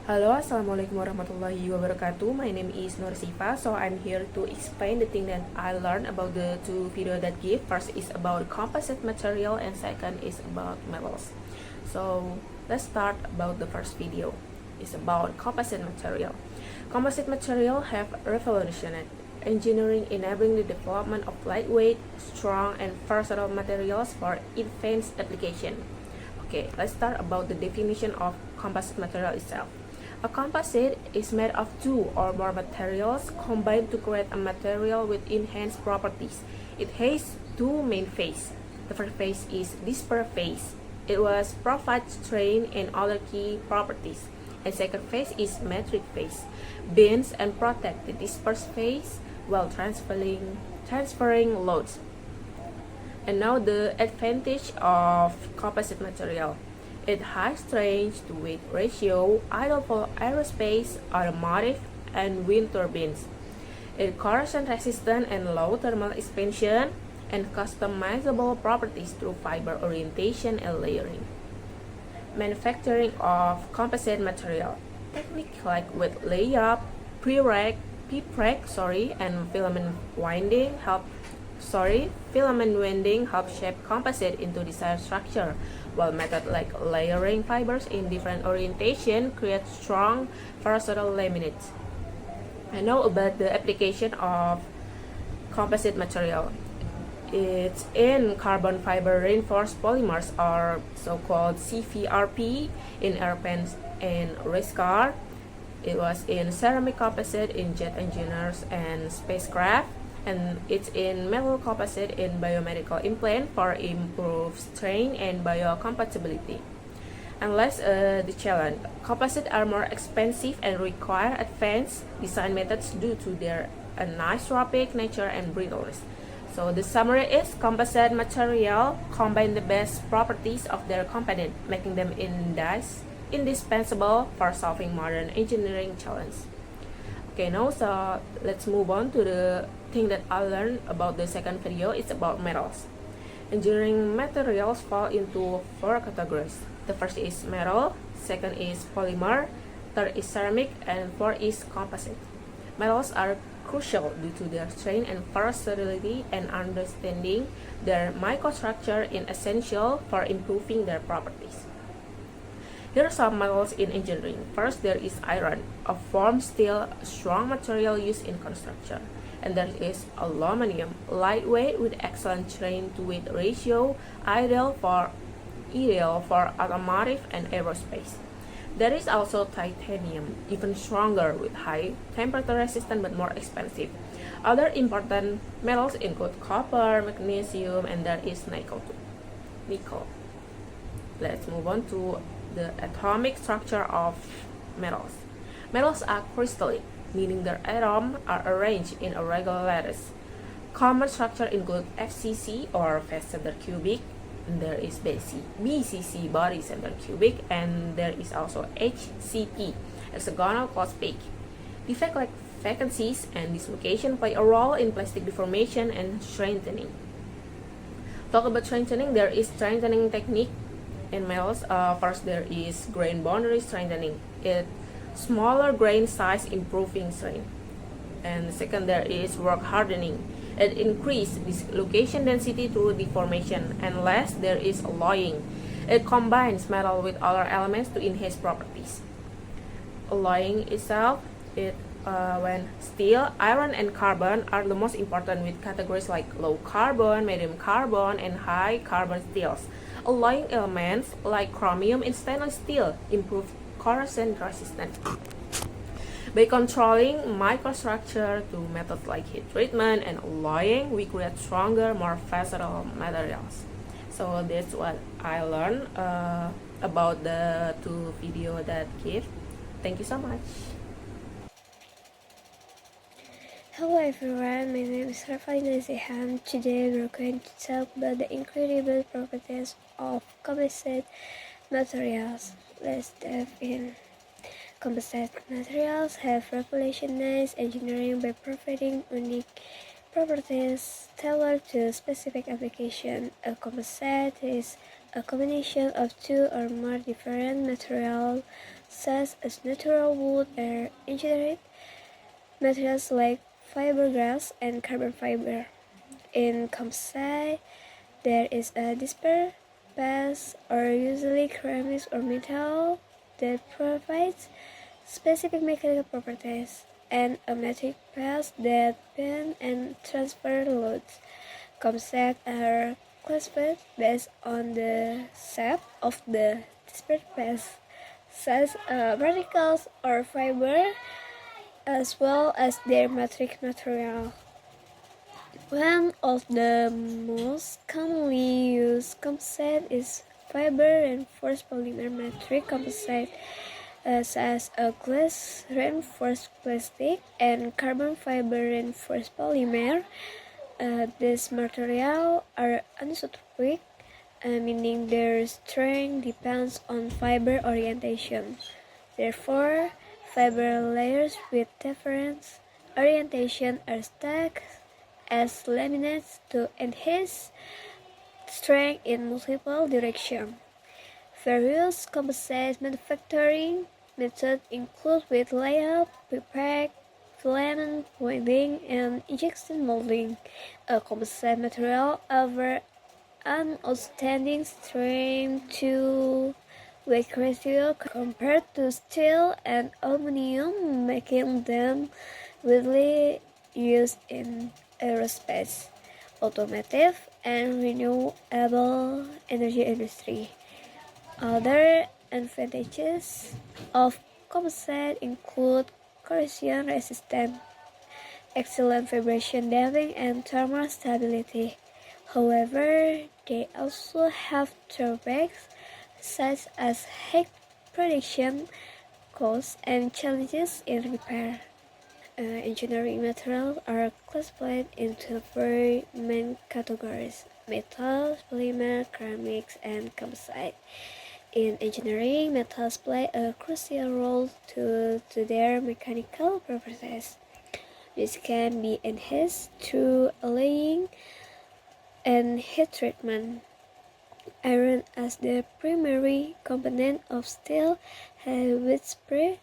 Halo, Assalamualaikum warahmatullahi wabarakatuh. My name is Nur Sifa. So I'm here to explain the thing that I learned about the two video that give. First is about composite material and second is about metals. So let's start about the first video. It's about composite material. Composite material have revolutionized engineering, enabling the development of lightweight, strong, and versatile materials for advanced application. Okay, let's start about the definition of composite material itself. A composite is made of two or more materials combined to create a material with enhanced properties. It has two main phases. The first phase is disperse phase. It was provide strain and other key properties. And second phase is metric phase. Bends and protect the disperse phase while transferring loads. And now the advantage of composite material. It high strength to weight ratio, ideal for aerospace, automotive, and wind turbines. It corrosion resistant and low thermal expansion, and customizable properties through fiber orientation and layering. Manufacturing of composite material. Technique like with layup, pre-rack, and filament winding help shape composite into desired structure, while method like layering fibers in different orientation create strong, versatile laminates. I know about the application of composite material. It's in carbon fiber reinforced polymers, or so-called CVRP, in airplanes and race car. It was in ceramic composite in jet engineers and spacecraft, and it's in metal composite in biomedical implant for improved strain and biocompatibility. Unless the challenge, composites are more expensive and require advanced design methods due to their anisotropic nature and brittleness. So the summary is composite material combine the best properties of their component, making them indispensable for solving modern engineering challenges. Okay, now so let's move on to the thing that I learned about the second video. It's about metals. Engineering materials fall into four categories. The first is metal, second is polymer, third is ceramic, and fourth is composite. Metals are crucial due to their strength and versatility, and understanding their microstructure is essential for improving their properties. Here are some metals in engineering. First, there is iron, a firm steel, strong material used in construction. And there is aluminum, lightweight with excellent strain to weight ratio, ideal for automotive and aerospace. There is also titanium, even stronger with high temperature resistant but more expensive. Other important metals include copper, magnesium, and there is nickel too. Nickel. Let's move on to the atomic structure of metals. Metals are crystalline, meaning their atoms are arranged in irregular lattice. Common structure include FCC or face center cubic, and there is BCC body center cubic, and there is also HCP hexagonal closed peak. Defect like vacancies and dislocation play a role in plastic deformation and strengthening. Talk about strengthening, there is strengthening technique in metals. First, there is grain boundary strengthening. It smaller grain size improving strength. And second, there is work hardening. It increase dislocation density through deformation. And last, there is alloying. It combines metal with other elements to enhance properties. Alloying itself, when steel, iron, and carbon are the most important, with categories like low carbon, medium carbon, and high carbon steels. Alloying elements like chromium and stainless steel improve corrosion resistance. By controlling microstructure through methods like heat treatment and alloying, we create stronger, more versatile materials. So that's what I learned about the two videos that give. Thank you so much. Hello everyone, my name is Rafina Zihan. Today we're going to talk about the incredible properties of composite materials. Let's dive in. Composite materials have revolutionized engineering by providing unique properties tailored to specific application. A composite is a combination of two or more different materials, such as natural wood or engineered materials like fiberglass and carbon fiber. In composite, there is a dispersion paste, or usually ceramics or metal, that provides specific mechanical properties, and a metric paste that bend and transfer loads. Composites are classified based on the shape of the dispersed paste, such as particles or fiber, as well as their metric material. One of the most commonly used composite is fiber-reinforced polymer metric composite, such as a glass-reinforced plastic and carbon fiber-reinforced polymer. These materials are anisotropic, meaning their strength depends on fiber orientation. Therefore, fiber layers with different orientation are stacked as laminates to enhance strength in multiple directions. Various composite manufacturing methods include with layup, prepack, filament bonding, and injection molding. A composite material offers an outstanding strength to weight ratio compared to steel and aluminum, making them widely used in aerospace, automotive, and renewable energy industry. Other advantages of composite include corrosion resistance, excellent vibration damping, and thermal stability. However, they also have drawbacks such as high production costs and challenges in repair. Engineering materials are classified into three main categories: metals, polymer, ceramics, and composite. In engineering, metals play a crucial role to their mechanical properties. This can be enhanced through alloying and heat treatment. Iron, as the primary component of steel, has widespread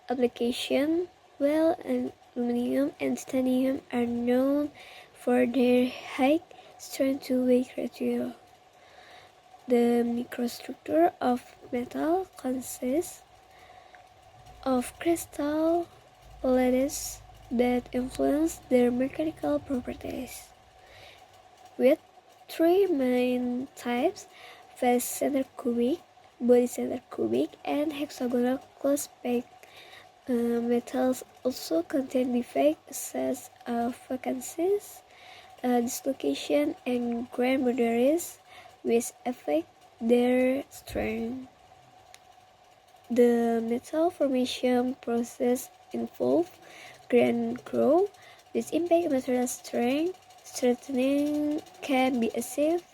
application, while aluminum and titanium are known for their high strength-to-weight ratio. The microstructure of metal consists of crystal lattice that influence their mechanical properties, with three main types: face center cubic, body center cubic, and hexagonal close-packed. Metals also contain defects such as vacancies, dislocation, and grain boundaries, which affect their strength. The metal formation process involves grain growth, which impacts material strength. Strengthening can be achieved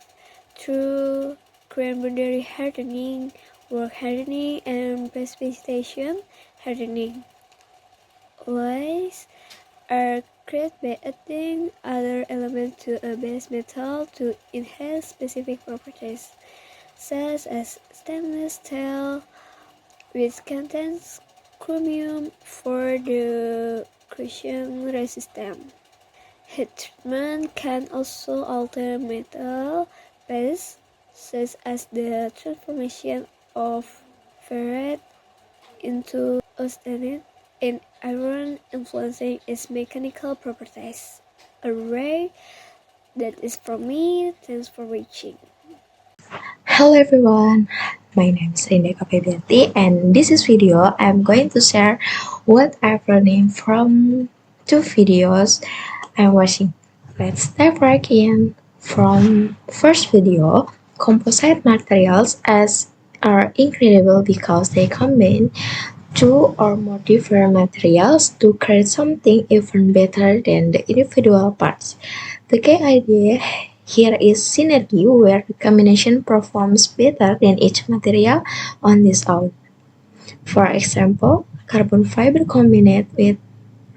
through grain boundary hardening, work hardening, and precipitation hardening. Alloys are created by adding other elements to a base metal to enhance specific properties, such as stainless steel, which contains chromium for the corrosion resistance. Heat treatment can also alter metal base, such as the transformation of ferrite into austenite in iron, influencing its mechanical properties. Alright, that is from me. Thanks for watching. Hello everyone, my name is Rindeka Febianti, and this is video I'm going to share what I've learned from two videos I'm watching. Let's dive right in. From first video, composite materials are incredible because they combine two or more different materials to create something even better than the individual parts. The key idea here is synergy, where the combination performs better than each material on its own. For example, carbon fiber combined with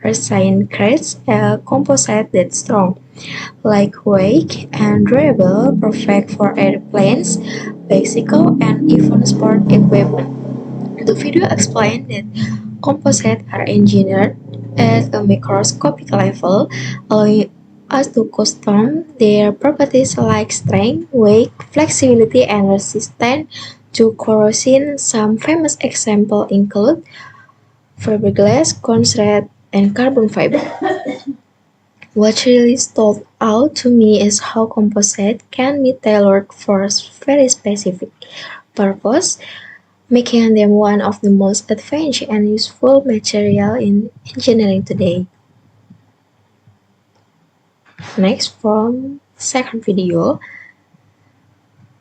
resin creates a composite that's strong, lightweight, and durable, perfect for airplanes, bicycle, and even sport equipment. The video explained that composites are engineered at a microscopic level, allowing us to custom their properties like strength, weight, flexibility, and resistance to corrosion. Some famous examples include fiberglass, concrete, and carbon fiber. What really stood out to me is how composite can be tailored for a very specific purpose, making them one of the most advanced and useful material in engineering today. Next, from second video,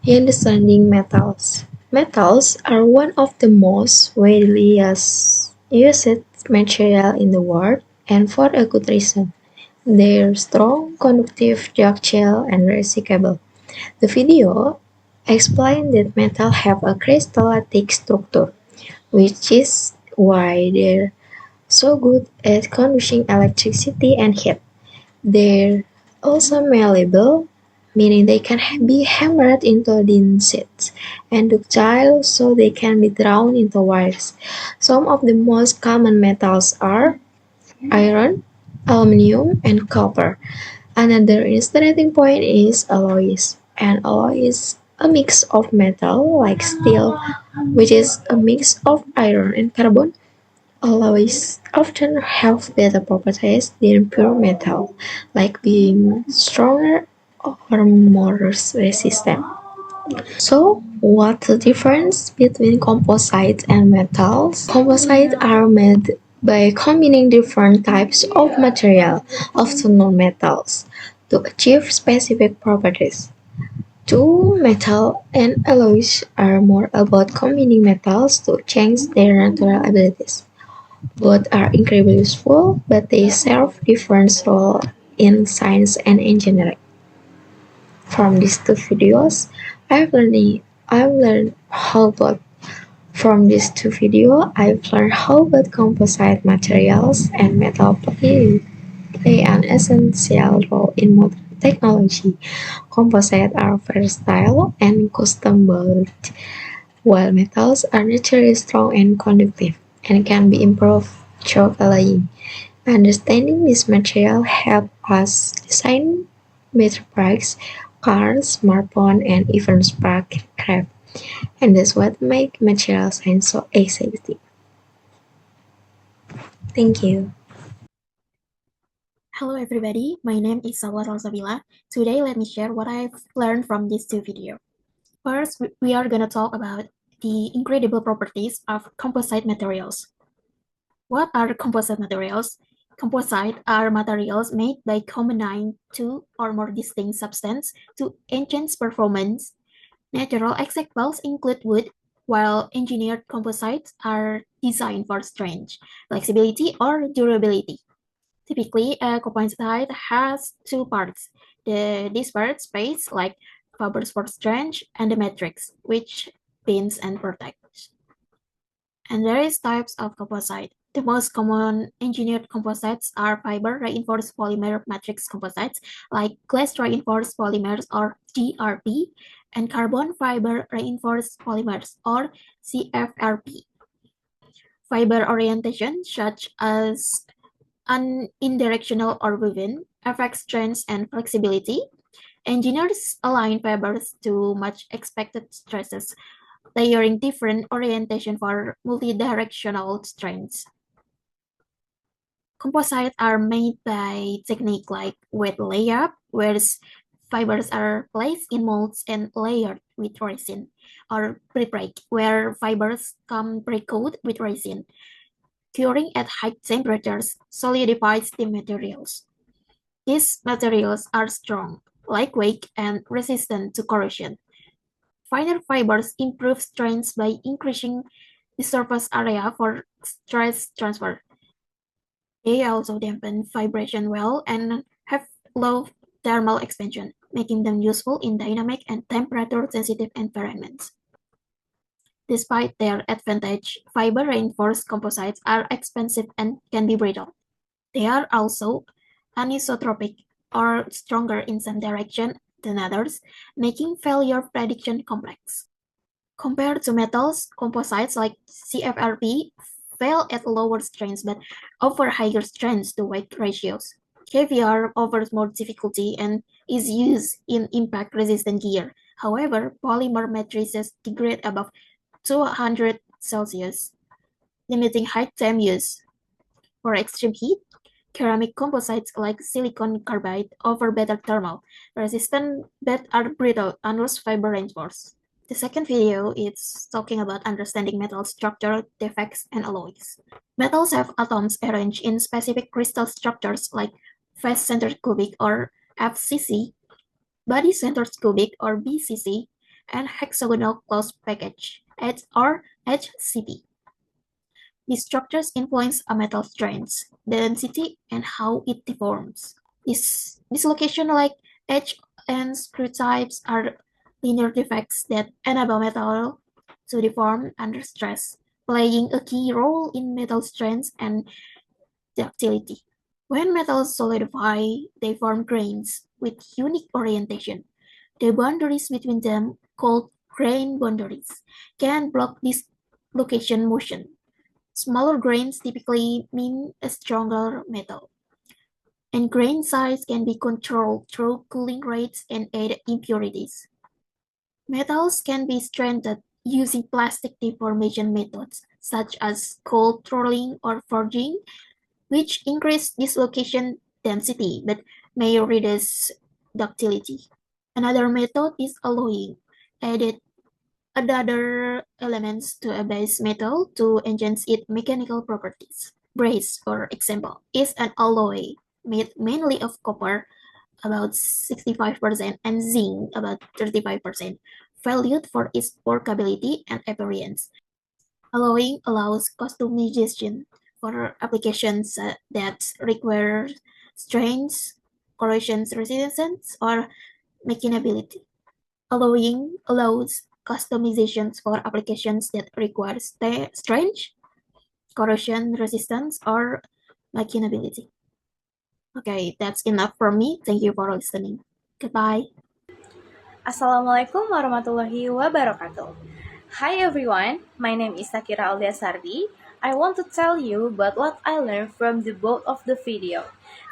understanding metals. Metals are one of the most widely used material in the world, and for a good reason. They're strong, conductive, ductile, and recyclable. The video explained that metals have a crystalline structure, which is why they're so good at conducting electricity and heat. They're also malleable, meaning they can be hammered into thin sheets, and ductile, so they can be drawn into wires. Some of the most common metals are iron, aluminum, and copper. Another interesting point is alloys. An alloy is a mix of metal like steel, which is a mix of iron and carbon. Alloys often have better properties than pure metal, like being stronger or more resistant. So, what's the difference between composites and metals? Composites are made by combining different types of material, often non-metals, to achieve specific properties. Two metal and alloys are more about combining metals to change their natural abilities. Both are incredibly useful, but they serve different roles in science and engineering. From these two videos, I've learned how both from these two videos, I've learned how both composite materials and metal play an essential role in modern technology. Composites are versatile and custom built, while metals are naturally strong and conductive and can be improved through alloying. Understanding this material helps us design better bikes, cars, smartphones, and even spacecraft. And that's what makes material science so exciting. Thank you. Hello everybody, my name is Salwa Salsabila. Today let me share what I've learned from these two videos. First, we are gonna talk about the incredible properties of composite materials. What are composite materials? Composites are materials made by combining two or more distinct substances to enhance performance. Natural examples include wood, while engineered composites are designed for strength, flexibility, or durability. Typically, a composite has two parts: the disparate space, like fibers for strength, and the matrix, which binds and protects. And there is types of composite. The most common engineered composites are fiber reinforced polymer matrix composites, like glass reinforced polymers or GRP, and carbon fiber reinforced polymers or CFRP. Fiber orientation, such as unidirectional or woven, affects strength and flexibility. Engineers align fibers to match expected stresses, layering different orientation for multidirectional strengths. Composites are made by technique like wet layup, where fibers are placed in molds and layered with resin, or pre-break, where fibers come pre-coated with resin. Curing at high temperatures solidifies the materials. These materials are strong, lightweight, and resistant to corrosion. Finer fibers improve strength by increasing the surface area for stress transfer. They also dampen vibration well and have low thermal expansion, making them useful in dynamic and temperature-sensitive environments. Despite their advantage, fiber-reinforced composites are expensive and can be brittle. They are also anisotropic, or stronger in some direction than others, making failure prediction complex. Compared to metals, composites like CFRP fail at lower strengths but offer higher strength to weight ratios. KVR offers more difficulty and is used in impact-resistant gear. However, polymer matrices degrade above 200 Celsius, limiting high temp use. For extreme heat, ceramic composites like silicon carbide offer better thermal resistance but are brittle unless fiber reinforced. The second video is talking about understanding metal structure, defects, and alloys. Metals have atoms arranged in specific crystal structures like face-centered cubic or FCC, body-centered cubic or BCC, and hexagonal closed package or HCP. These structures influence a metal's strength, density, and how it deforms. Dislocation like edge and screw types are linear defects that enable metal to deform under stress, playing a key role in metal strength and ductility. When metals solidify, they form grains with unique orientation. The boundaries between them, called grain boundaries, can block dislocation motion. Smaller grains typically mean a stronger metal, and grain size can be controlled through cooling rates and added impurities. Metals can be strengthened using plastic deformation methods such as cold rolling or forging, which increase dislocation density but may reduce ductility. Another method is alloying, added other elements to a base metal to enhance its mechanical properties. Brass, for example, is an alloy made mainly of copper, about 65%, and zinc, about 35%, valued for its workability and appearance. Alloying allows customization for applications that require strength, corrosion resistance, or machinability. Alloying allows customizations for applications that require strength, corrosion resistance, or machinability. Okay, that's enough from me. Thank you for listening. Goodbye. Assalamualaikum warahmatullahi wabarakatuh. Hi everyone, my name is Sakira Aulia Sardi. I want to tell you about what I learned from the both of the video.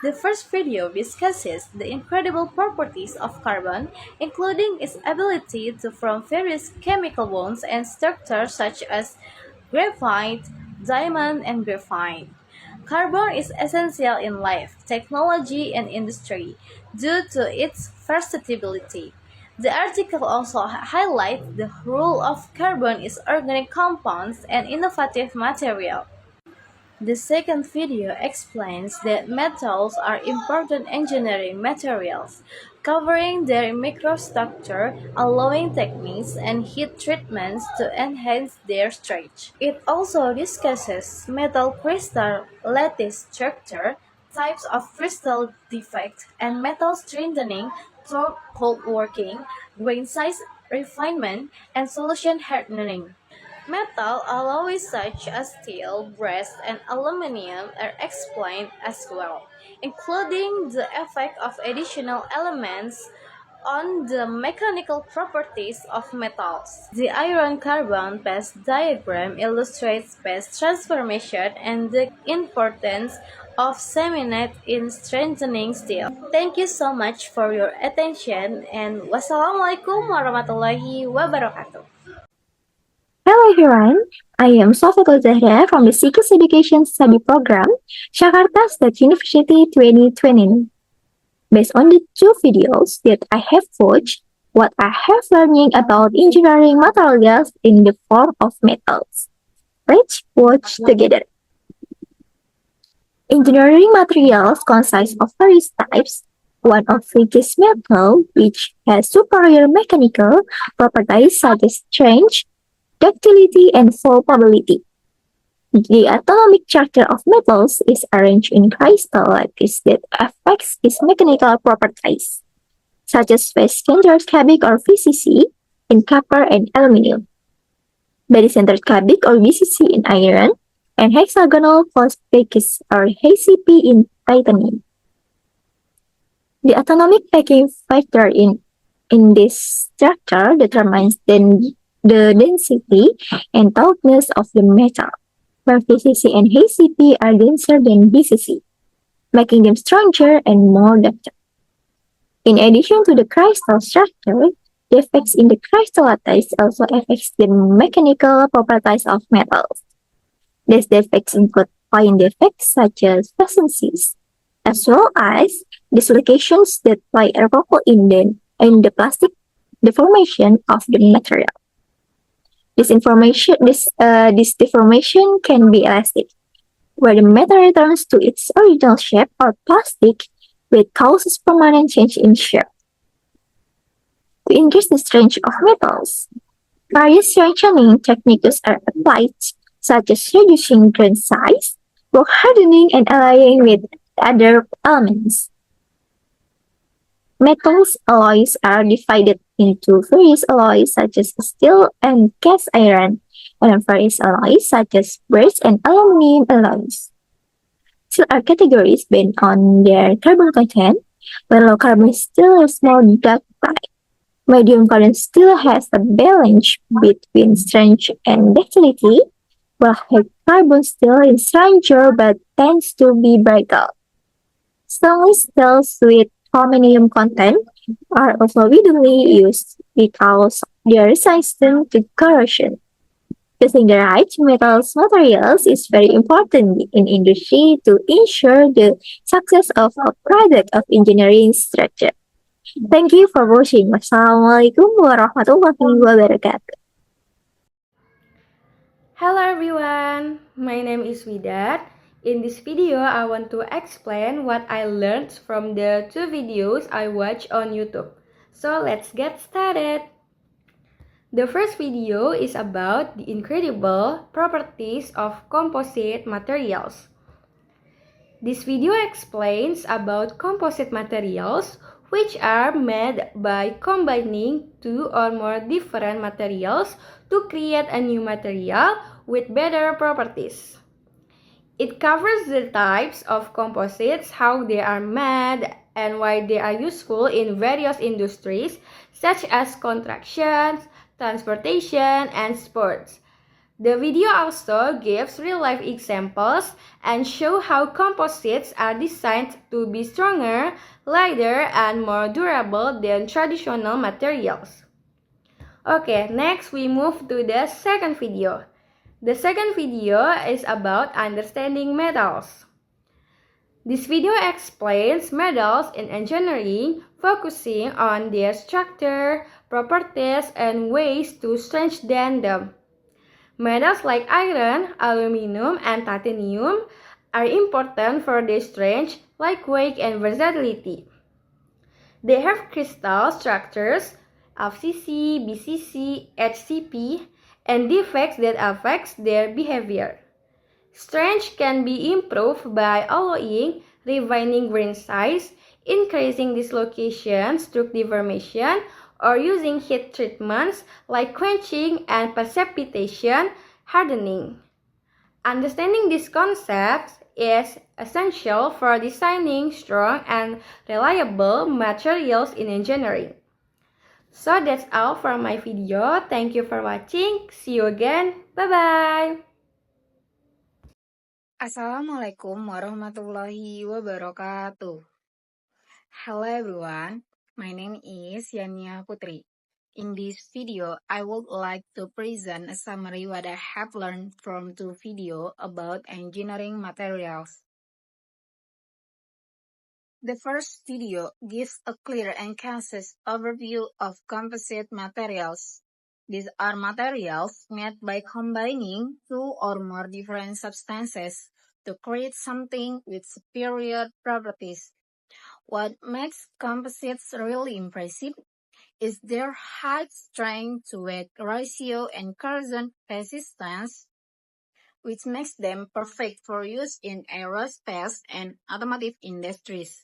The first video discusses the incredible properties of carbon, including its ability to form various chemical bonds and structures such as graphite, diamond, and graphite. Carbon is essential in life, technology, and industry due to its versatility. The article also highlights the role of carbon in organic compounds and innovative material. The second video explains that metals are important engineering materials, covering their microstructure, alloying techniques, and heat treatments to enhance their strength. It also discusses metal crystal lattice structure, types of crystal defect, and metal strengthening, torque cold working, grain size refinement, and solution hardening. Metal alloys such as steel, brass, and aluminum are explained as well, including the effect of additional elements on the mechanical properties of metals. The iron-carbon paste diagram illustrates paste transformation and the importance of seminate in strengthening steel. Thank you so much for your attention and wassalamualaikum warahmatullahi wabarakatuh. Hello everyone, I am Sofatul Zahra from the Sikis Education Study Program, Jakarta State University 2020. Based on the two videos that I have watched, what I have learning about engineering materials in the form of metals. Let's watch together. Engineering materials consist of various types, one of which is metal, which has superior mechanical properties such as strength, ductility, and flowability. The atomic structure of metals is arranged in crystal lattice that affects its mechanical properties, such as face-centered cubic or VCC in copper and aluminum, body-centered cubic or BCC in iron, and hexagonal closed package or HCP in titanium. The atomic packing factor in this structure determines the the density and toughness of the metal, where VCC and HCP are denser than BCC, making them stronger and more ductile. In addition to the crystal structure, defects in the crystal lattice also affects the mechanical properties of metals. These defects include fine defects such as vacancies, as well as dislocations that play a role in the plastic deformation of the material. This deformation can be elastic, where the metal returns to its original shape, or plastic, which causes permanent change in shape. To increase the strength of metals, various strengthening techniques are applied, such as reducing grain size, rock hardening, and alloying with other elements. Metals alloys are divided into various alloys such as steel and cast iron, and various alloys such as brass and aluminum alloys. Steel are categorized based on their carbon content, while low carbon steel is more ductile. Medium carbon steel has a balance between strength and ductility, while high carbon steel is stronger but tends to be brittle. Stainless steels with chromium content are also widely used because they are resistant to corrosion. Choosing the right materials is very important in industry to ensure the success of a product of engineering structure. Thank you for watching. Wassalamualaikum warahmatullahi wabarakatuh. Hello everyone, my name is Widat. In this video, I want to explain what I learned from the two videos I watched on YouTube. So let's get started. The first video is about the incredible properties of composite materials. This video explains about composite materials, which are made by combining two or more different materials to create a new material with better properties. It covers the types of composites, how they are made, and why they are useful in various industries such as construction, transportation, and sports. The video also gives real-life examples and show how composites are designed to be stronger, lighter, and more durable than traditional materials. Okay, next we move to the second video. The second video is about understanding metals. This video explains metals in engineering, focusing on their structure, properties, and ways to strengthen them. Metals like iron, aluminum, and titanium are important for their strength, lightweight, and versatility. They have crystal structures, FCC, BCC, HCP, and defects that affect their behavior. Strength can be improved by alloying, refining grain size, increasing dislocations through deformation, or using heat treatments like quenching and precipitation hardening. Understanding these concepts is essential for designing strong and reliable materials in engineering. So that's all for my video. Thank you for watching. See you again. Bye-bye. Assalamualaikum warahmatullahi wabarakatuh. Hello everyone, my name is Yania Putri. In this video, I would like to present a summary what I have learned from two videos about engineering materials. The first video gives a clear and concise overview of composite materials. These are materials made by combining two or more different substances to create something with superior properties. What makes composites really impressive is their high strength to weight ratio and corrosion resistance, which makes them perfect for use in aerospace and automotive industries.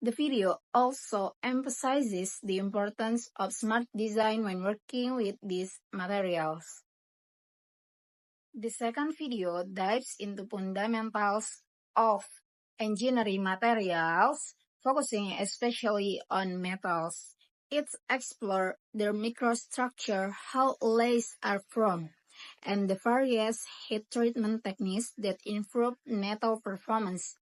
The video also emphasizes the importance of smart design when working with these materials. The second video dives into fundamentals of engineering materials, focusing especially on metals. It explores their microstructure, how layers are formed, and the various heat treatment techniques that improve metal performance.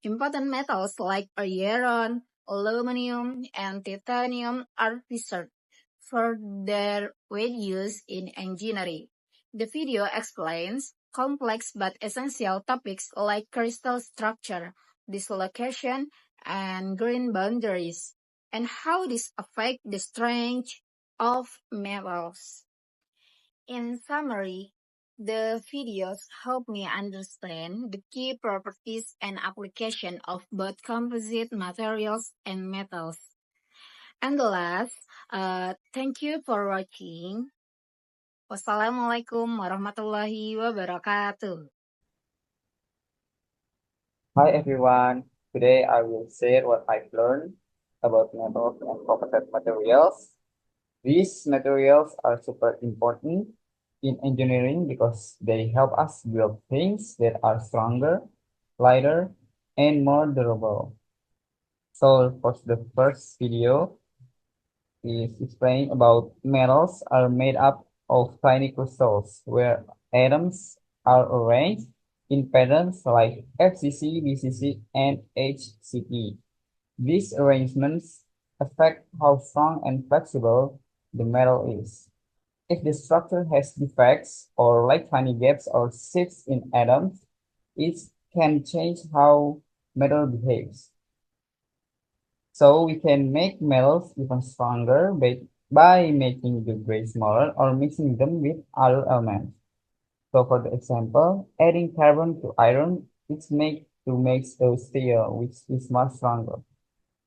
Important metals like iron, aluminum, and titanium are researched for their weight use in engineering. The video explains complex but essential topics like crystal structure, dislocation, and grain boundaries, and how this affect the strength of metals. In summary, the videos help me understand the key properties and application of both composite materials and metals. And the last, thank you for watching. Wassalamualaikum warahmatullahi wabarakatuh. Hi everyone, today I will share what I've learned about metals and composite materials. These materials are super important in engineering because they help us build things that are stronger, lighter, and more durable. So for the first video is explaining about metals are made up of tiny crystals where atoms are arranged in patterns like FCC, BCC, and HCP. These arrangements affect how strong and flexible the metal is. If the structure has defects or like tiny gaps or shifts in atoms, it can change how metal behaves. So we can make metals even stronger by making the grades smaller or mixing them with other elements. So for the example, adding carbon to iron, it's made to make a steel which is much stronger.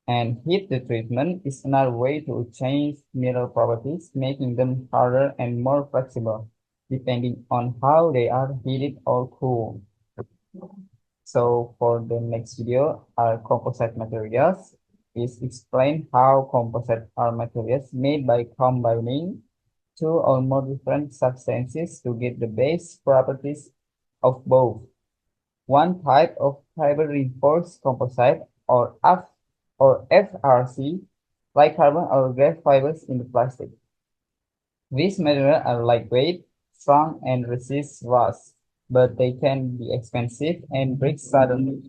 And heat the treatment is another way to change metal properties, making them harder and more flexible, depending on how they are heated or cooled. So for the next video, our composite materials is explain how composite are materials made by combining two or more different substances to get the base properties of both. One type of fiber reinforced composite or FRC, like carbon or graphite fibers in the plastic. These materials are lightweight, strong, and resist rust, but they can be expensive and break suddenly.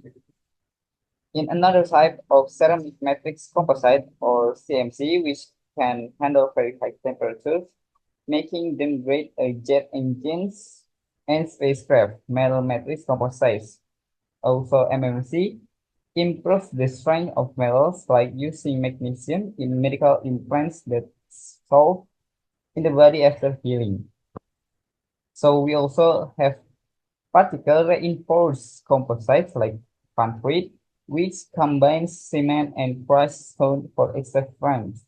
In another type of ceramic matrix composite or CMC, which can handle very high temperatures, making them great jet engines and spacecraft. Metal matrix composites, also MMC, improves the strength of metals like using magnesium in medical implants that solve in the body after healing. So we also have particle reinforced composites like concrete, which combines cement and crushed stone for extra strength.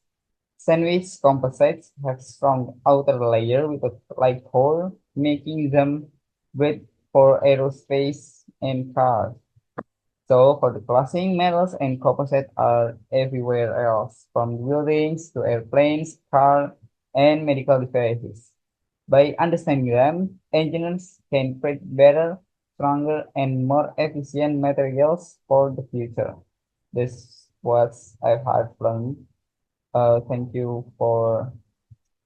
Sandwich composites have strong outer layer with a light core, making them great for aerospace and cars. So for the classing, metals and composite are everywhere else, from buildings to airplanes, car, and medical devices. By understanding them, engineers can create better, stronger, and more efficient materials for the future. This was I have learned. Thank you for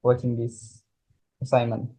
watching this assignment.